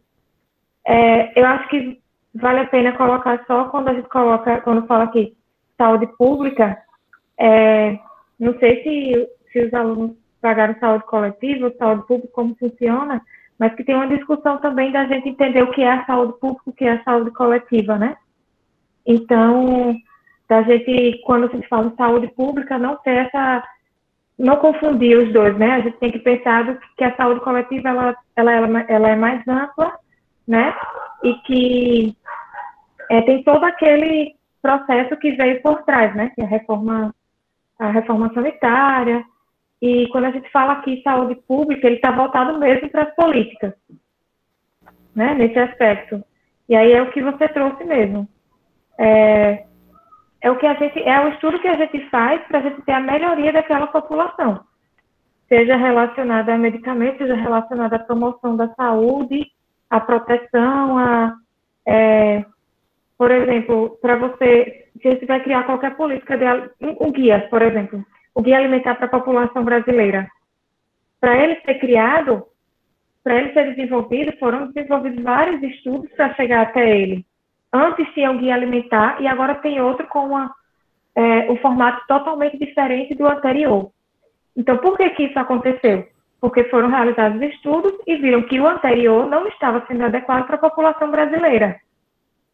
Eu acho que vale a pena colocar só quando a gente coloca, quando fala aqui saúde pública, não sei se os alunos pagaram saúde coletiva ou saúde pública, como funciona, mas que tem uma discussão também da gente entender o que é a saúde pública e o que é a saúde coletiva, né? Então, da gente, quando a gente fala em saúde pública, não ter não confundir os dois, né? A gente tem que pensar que a saúde coletiva, ela é mais ampla, né? E que tem todo aquele processo que veio por trás, né? Que é a reforma sanitária. E quando a gente fala aqui saúde pública, ele está voltado mesmo para as políticas, né? Nesse aspecto. E aí é o que você trouxe mesmo. É o estudo que a gente faz para a gente ter a melhoria daquela população, seja relacionada a medicamentos, seja relacionada à promoção da saúde, à proteção, por exemplo, para você, se você vai criar qualquer política, um guia, por exemplo, o guia alimentar para a população brasileira, para ele ser criado, para ele ser desenvolvido, foram desenvolvidos vários estudos para chegar até ele. Antes tinha um guia alimentar e agora tem outro com um formato totalmente diferente do anterior. Então, por que isso aconteceu? Porque foram realizados estudos e viram que o anterior não estava sendo adequado para a população brasileira.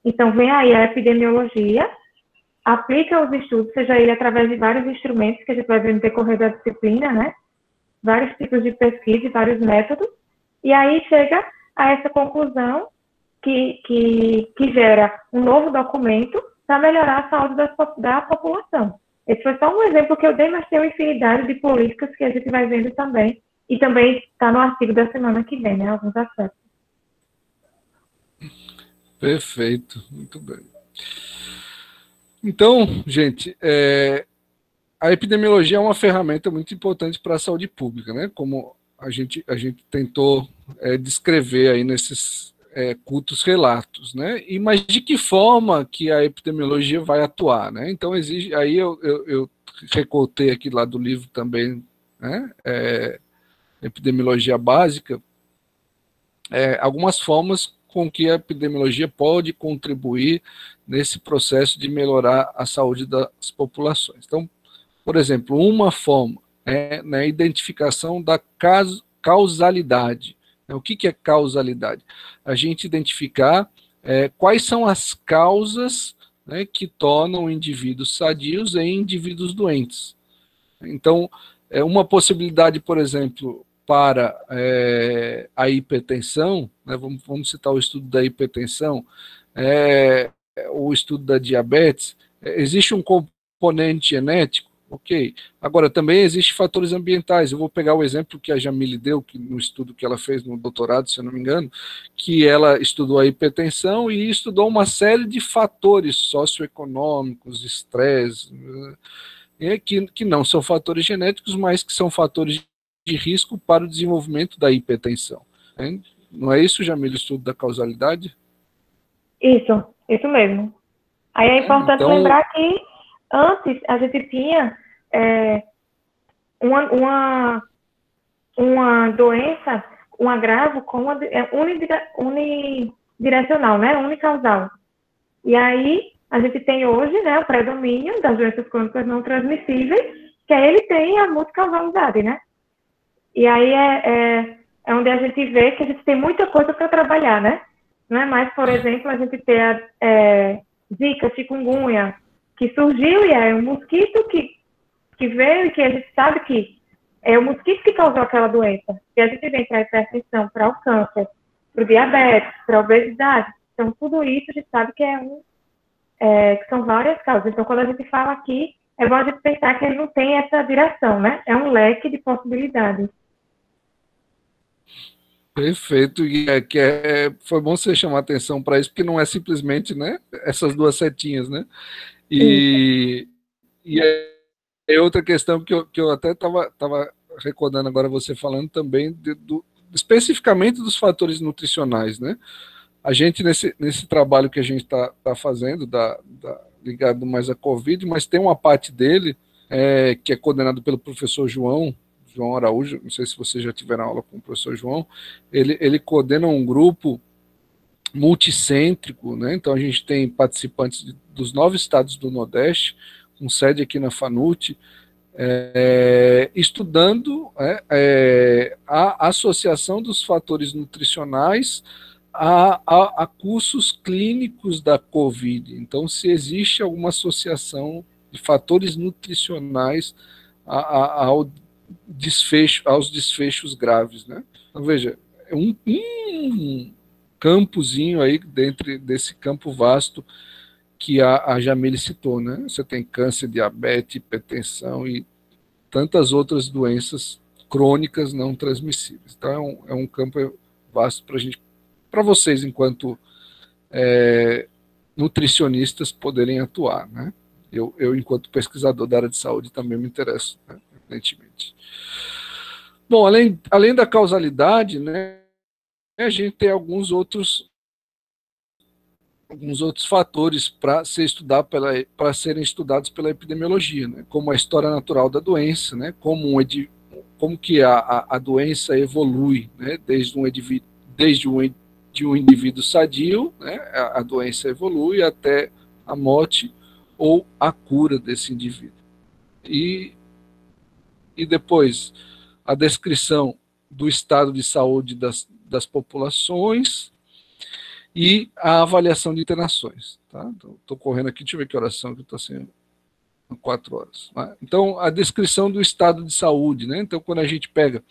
Então, vem aí a epidemiologia, aplica os estudos, seja ele através de vários instrumentos que a gente vai ver no decorrer da disciplina, né? Vários tipos de pesquisa e vários métodos, e aí chega a essa conclusão que gera um novo documento para melhorar a saúde da população. Esse foi só um exemplo que eu dei, mas tem uma infinidade de políticas que a gente vai vendo também, e também está no artigo da semana que vem, né, alguns aspectos. Perfeito, muito bem. Então, gente, a epidemiologia é uma ferramenta muito importante para a saúde pública, né? Como a gente tentou descrever aí nesses curtos relatos, né? Mas de que forma que a epidemiologia vai atuar, né? Então exige, aí eu recortei aqui lá do livro também, né? Epidemiologia básica, algumas formas com que a epidemiologia pode contribuir nesse processo de melhorar a saúde das populações. Então, por exemplo, uma forma é na identificação da causalidade. O que é causalidade? A gente identificar quais são as causas, né, que tornam indivíduos sadios em indivíduos doentes. Então, uma possibilidade, por exemplo, para a hipertensão, né, vamos citar o estudo da hipertensão, o estudo da diabetes, existe um componente genético, ok. Agora, também existem fatores ambientais. Eu vou pegar o exemplo que a Jamile deu, no estudo que ela fez no doutorado, se eu não me engano, que ela estudou a hipertensão e estudou uma série de fatores socioeconômicos, estresse, que não são fatores genéticos, mas que são fatores de risco para o desenvolvimento da hipertensão. Não é isso, Jamile, o estudo da causalidade? Isso mesmo. Aí é importante lembrar que antes a gente tinha uma doença, um agravo unidirecional, né? Unicausal. E aí, a gente tem hoje, né, o predomínio das doenças crônicas não transmissíveis, que ele tem a multicausalidade, né? E aí é onde a gente vê que a gente tem muita coisa para trabalhar, né? Não é mais, por exemplo, a gente ter a Zika, chikungunya, que surgiu e é um mosquito que veio e que a gente sabe que é o mosquito que causou aquela doença. Se a gente vem para a hipertensão, para o câncer, para o diabetes, para a obesidade, então tudo isso a gente sabe que que são várias causas. Então, quando a gente fala aqui, é bom a gente pensar que ele não tem essa direção, né? É um leque de possibilidades. Perfeito, e foi bom você chamar atenção para isso, porque não é simplesmente, né, essas duas setinhas, né? E outra questão que eu até estava recordando agora você falando também, especificamente dos fatores nutricionais, né? A gente, nesse trabalho que a gente está fazendo, ligado mais à Covid, mas tem uma parte dele que é coordenado pelo professor João Araújo, não sei se vocês já tiveram aula com o professor João, ele coordena um grupo multicêntrico, né? Então a gente tem participantes dos 9 estados do Nordeste, com sede aqui na FANUT, estudando a associação dos fatores nutricionais a cursos clínicos da COVID. Então, se existe alguma associação de fatores nutricionais aos desfechos graves, né? Então, veja, é um campozinho aí dentro desse campo vasto que a Jamile citou, né? Você tem câncer, diabetes, hipertensão e tantas outras doenças crônicas não transmissíveis. Então, é um campo vasto para vocês, enquanto nutricionistas, poderem atuar, né? Eu, enquanto pesquisador da área de saúde, também me interesso, né, evidentemente. Bom, além da causalidade, né, a gente tem alguns outros fatores para serem estudados pela epidemiologia, né, como a história natural da doença, né, como que a doença evolui, né, desde um indivíduo sadio, né, a doença evolui até a morte ou a cura desse indivíduo. E depois, a descrição do estado de saúde das populações e a avaliação de internações. Tá? Estou correndo aqui, deixa eu ver que oração que estou sendo. 4 horas. Né? Então, a descrição do estado de saúde. Né? Então, quando a gente pega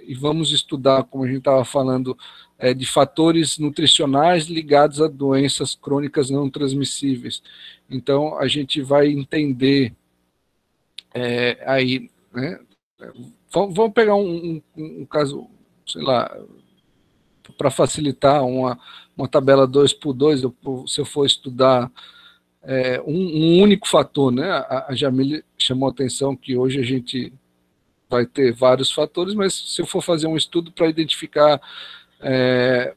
e vamos estudar, como a gente estava falando, de fatores nutricionais ligados a doenças crônicas não transmissíveis. Então, a gente vai entender aí, né? Vamos pegar um caso, sei lá, para facilitar uma tabela 2x2, se eu for estudar um único fator, né? A Jamile chamou a atenção que hoje a gente vai ter vários fatores, mas se eu for fazer um estudo para identificar,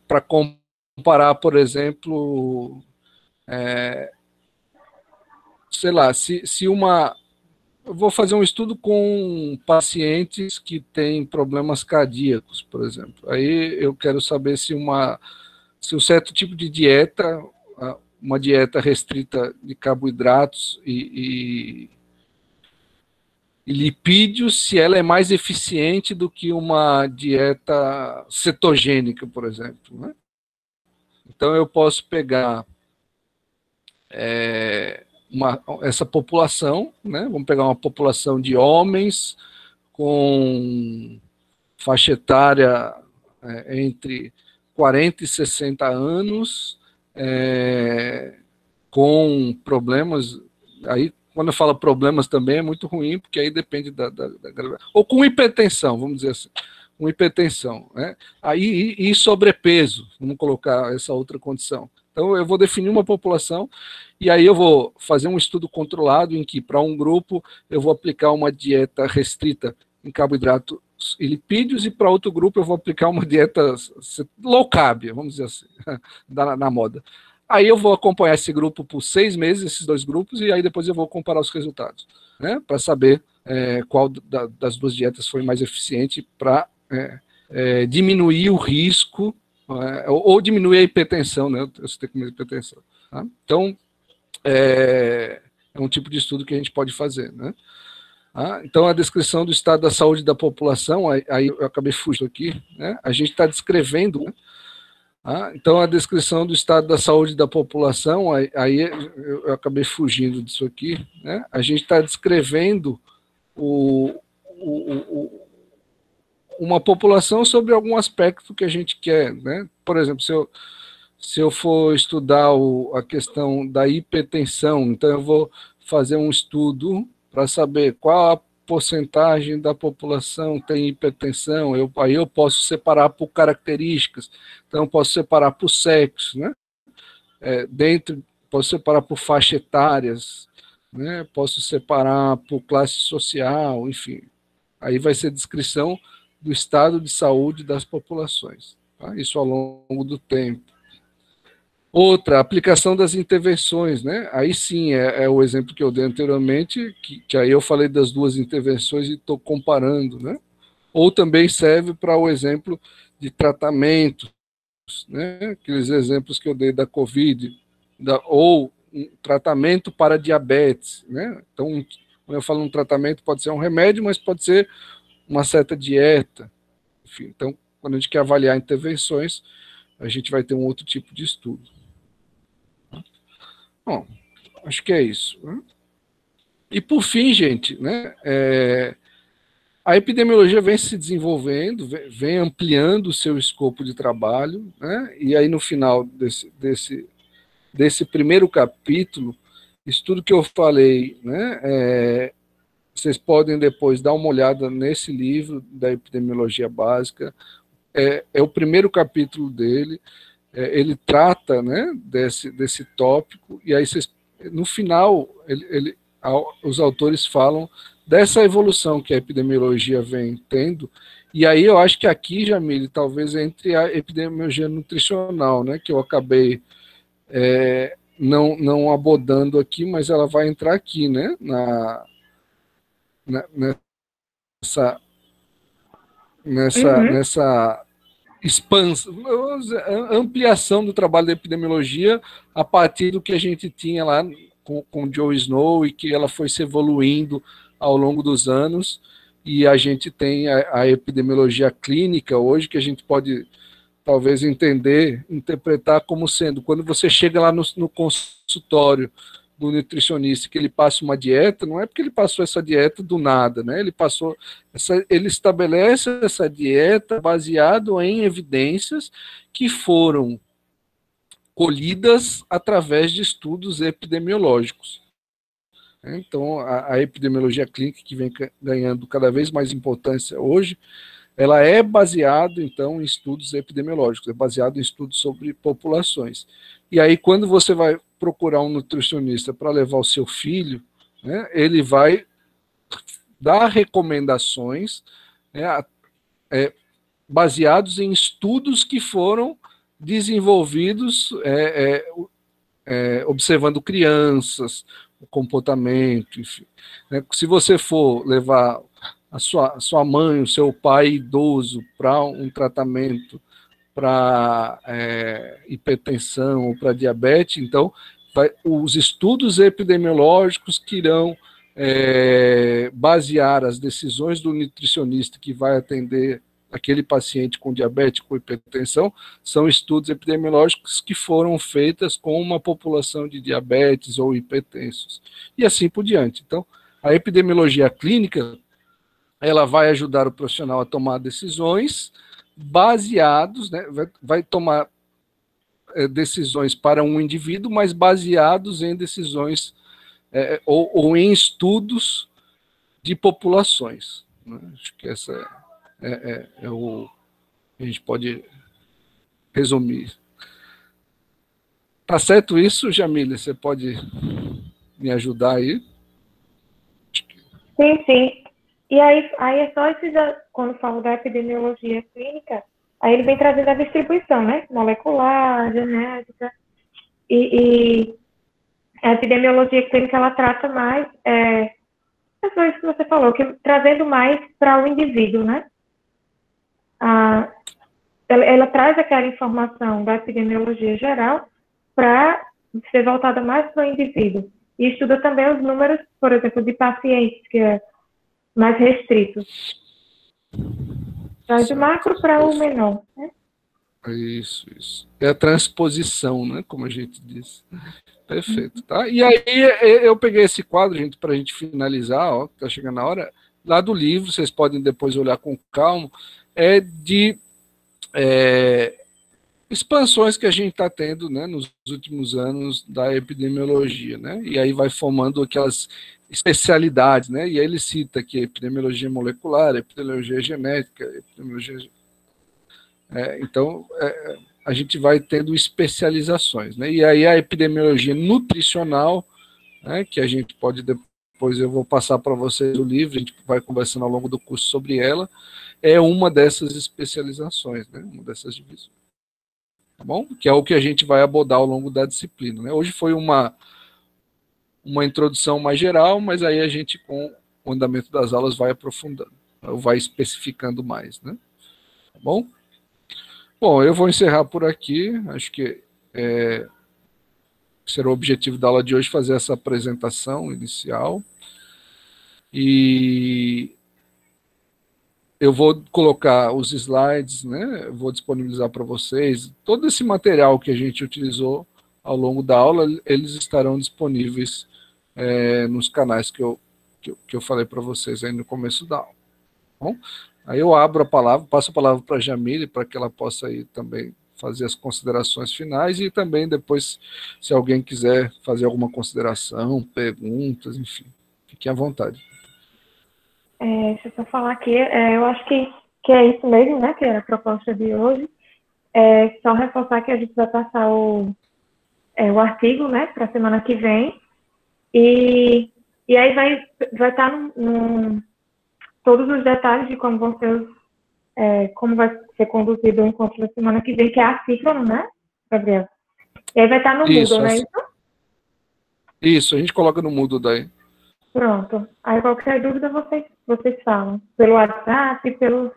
para comparar, por exemplo, sei lá, eu vou fazer um estudo com pacientes que têm problemas cardíacos, por exemplo. Aí eu quero saber se um certo tipo de dieta, uma dieta restrita de carboidratos e lipídios, se ela é mais eficiente do que uma dieta cetogênica, por exemplo. Né? Então, eu posso pegar essa população, né? Vamos pegar uma população de homens com faixa etária entre 40 e 60 anos, com problemas, aí quando eu falo problemas também é muito ruim, porque aí depende da ou com hipertensão, vamos dizer assim, com hipertensão, né? Aí, e sobrepeso, vamos colocar essa outra condição. Então, eu vou definir uma população e aí eu vou fazer um estudo controlado em que, para um grupo, eu vou aplicar uma dieta restrita em carboidratos e lipídios e para outro grupo eu vou aplicar uma dieta low carb, vamos dizer assim, na moda. Aí eu vou acompanhar esse grupo por 6 meses, esses 2 grupos, e aí depois eu vou comparar os resultados, né, para saber qual das duas dietas foi mais eficiente para diminuir o risco, ou diminuir a hipertensão, né? Eu citei como hipertensão. Tá? Então, é um tipo de estudo que a gente pode fazer, né? Então, a descrição do estado da saúde da população, aí eu acabei fugindo aqui, né? A gente está descrevendo, né? Então, a descrição do estado da saúde da população, aí eu acabei fugindo disso aqui, né? A gente está descrevendo uma população sobre algum aspecto que a gente quer, né? Por exemplo, se eu for estudar a questão da hipertensão, então eu vou fazer um estudo para saber qual a porcentagem da população tem hipertensão, aí eu posso separar por características, então eu posso separar por sexo, né? Posso separar por faixa etárias, né? Posso separar por classe social, enfim. Aí vai ser descrição do estado de saúde das populações, tá? Isso ao longo do tempo. Outra, aplicação das intervenções, né? Aí sim, é o exemplo que eu dei anteriormente, que aí eu falei das duas intervenções e estou comparando, né? Ou também serve para o exemplo de tratamento, né? Aqueles exemplos que eu dei da COVID, ou um tratamento para diabetes, né? Então, quando eu falo um tratamento, pode ser um remédio, mas pode ser uma certa dieta, enfim. Então, quando a gente quer avaliar intervenções, a gente vai ter um outro tipo de estudo. Bom, acho que é isso, né? E por fim, gente, né, a epidemiologia vem se desenvolvendo, vem ampliando o seu escopo de trabalho, né? E aí no final desse primeiro capítulo, isso tudo que eu falei, né, vocês podem depois dar uma olhada nesse livro da epidemiologia básica, é o primeiro capítulo dele, ele trata, né, desse tópico, e aí no final os autores falam dessa evolução que a epidemiologia vem tendo, e aí eu acho que aqui, Jamile, talvez entre a epidemiologia nutricional, né, que eu acabei não abordando aqui, mas ela vai entrar aqui, né, nessa ampliação do trabalho da epidemiologia a partir do que a gente tinha lá com Joe Snow e que ela foi se evoluindo ao longo dos anos, e a gente tem a epidemiologia clínica hoje, que a gente pode talvez interpretar como sendo, quando você chega lá no consultório do nutricionista, que ele passa uma dieta, não é porque ele passou essa dieta do nada, né? Ele estabelece essa dieta baseado em evidências que foram colhidas através de estudos epidemiológicos. Então, a epidemiologia clínica, que vem ganhando cada vez mais importância hoje, ela é baseada, então, em estudos epidemiológicos, é baseado em estudos sobre populações. E aí, quando você vai procurar um nutricionista para levar o seu filho, né, ele vai dar recomendações, né, baseados em estudos que foram desenvolvidos observando crianças, o comportamento, enfim. Né, se você for levar a sua mãe, o seu pai idoso para um tratamento para hipertensão ou para diabetes, então os estudos epidemiológicos que irão basear as decisões do nutricionista que vai atender aquele paciente com diabetes, com hipertensão, são estudos epidemiológicos que foram feitos com uma população de diabetes ou hipertensos, e assim por diante. Então, a epidemiologia clínica, ela vai ajudar o profissional a tomar decisões baseados, né, vai tomar decisões para um indivíduo, mas baseados em decisões ou em estudos de populações, né? Acho que essa é o que a gente pode resumir. Tá certo isso, Jamile? Você pode me ajudar aí? Sim, sim. E aí é só quando falo da epidemiologia clínica, aí ele vem trazendo a distribuição, né? Molecular, genética. E a epidemiologia clínica, ela trata mais É só isso que você falou, que trazendo mais para o indivíduo, né? Ela traz aquela informação da epidemiologia geral para ser voltada mais para o indivíduo. E estuda também os números, por exemplo, de pacientes, que é mais restritos. Traz do macro para o menor, né? Isso. É a transposição, né? Como a gente diz. Perfeito, tá? E aí eu peguei esse quadro, gente, para a gente finalizar, ó, tá chegando a hora, lá do livro, vocês podem depois olhar com calma, é de expansões que a gente está tendo, né, nos últimos anos da epidemiologia, né? E aí vai formando aquelas especialidades, né? E aí ele cita aqui epidemiologia molecular, epidemiologia genética, epidemiologia. Então, a gente vai tendo especializações, né? E aí a epidemiologia nutricional, né, que a gente pode depois, eu vou passar para vocês o livro, a gente vai conversando ao longo do curso sobre ela, é uma dessas especializações, né? Uma dessas divisões. Tá bom? Que é o que a gente vai abordar ao longo da disciplina, né? Hoje foi uma introdução mais geral, mas aí a gente, com o andamento das aulas, vai aprofundando, vai especificando mais, né? Tá bom? Bom, eu vou encerrar por aqui, acho que será o objetivo da aula de hoje fazer essa apresentação inicial, e eu vou colocar os slides, né? Vou disponibilizar para vocês todo esse material que a gente utilizou ao longo da aula, eles estarão disponíveis nos canais que eu falei para vocês aí no começo da aula. Bom, aí eu abro a palavra, passo a palavra para a Jamile, para que ela possa aí também fazer as considerações finais, e também depois, se alguém quiser fazer alguma consideração, perguntas, enfim, fique à vontade. Deixa eu só falar aqui, eu acho que é isso mesmo, né, que era a proposta de hoje. Só reforçar que a gente vai passar o artigo, né, para a semana que vem, e aí vai estar todos os detalhes de como vão ser como vai ser conduzido o encontro da semana que vem, que é assíncrono, né, Gabriel? E aí vai estar no Moodle, não é isso? Isso, a gente coloca no Moodle daí. Pronto. Aí qualquer dúvida vocês falam. Pelo WhatsApp, eu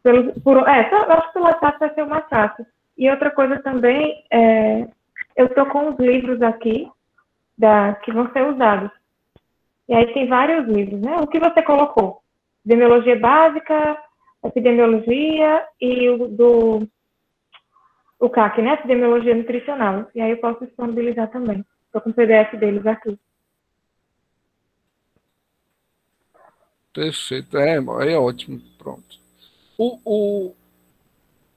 acho que pelo WhatsApp vai ser o mais fácil. E outra coisa também, eu estou com os livros aqui que vão ser usados. E aí tem vários livros, né? O que você colocou? Epidemiologia básica, epidemiologia e o CAC, né? Epidemiologia nutricional. E aí eu posso disponibilizar também. Estou com o PDF deles aqui. Perfeito, aí é ótimo, pronto.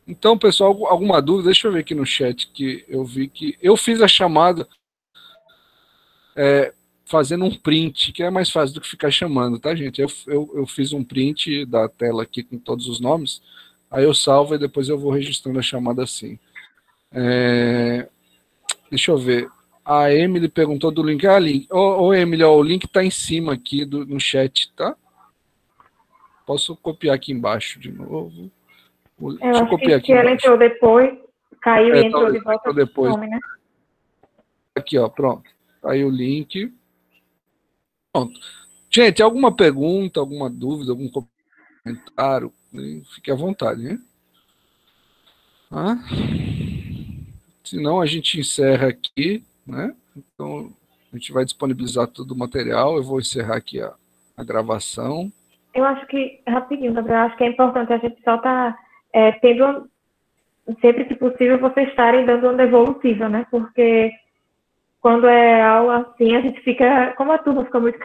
Então, pessoal, alguma dúvida? Deixa eu ver aqui no chat, que eu vi que eu fiz a chamada fazendo um print, que é mais fácil do que ficar chamando, tá, gente? Eu fiz um print da tela aqui com todos os nomes, aí eu salvo e depois eu vou registrando a chamada assim. Deixa eu ver. A Emily perguntou do link. Link. Emily, o link está em cima aqui no chat, tá? Posso copiar aqui embaixo de novo. Deixa eu copiar aqui ela entrou depois, caiu e entrou de volta depois. Nome, né? Aqui, ó, pronto. Aí o link. Pronto. Gente, alguma pergunta, alguma dúvida, algum comentário? Fique à vontade, né? Senão a gente encerra aqui, né? Então a gente vai disponibilizar todo o material. Eu vou encerrar aqui a gravação. Eu acho que, rapidinho, Gabriel, acho que é importante a gente só estar tendo, sempre que possível, vocês estarem dando uma devolutiva, né? Porque quando é aula assim, a gente fica, como a turma fica muito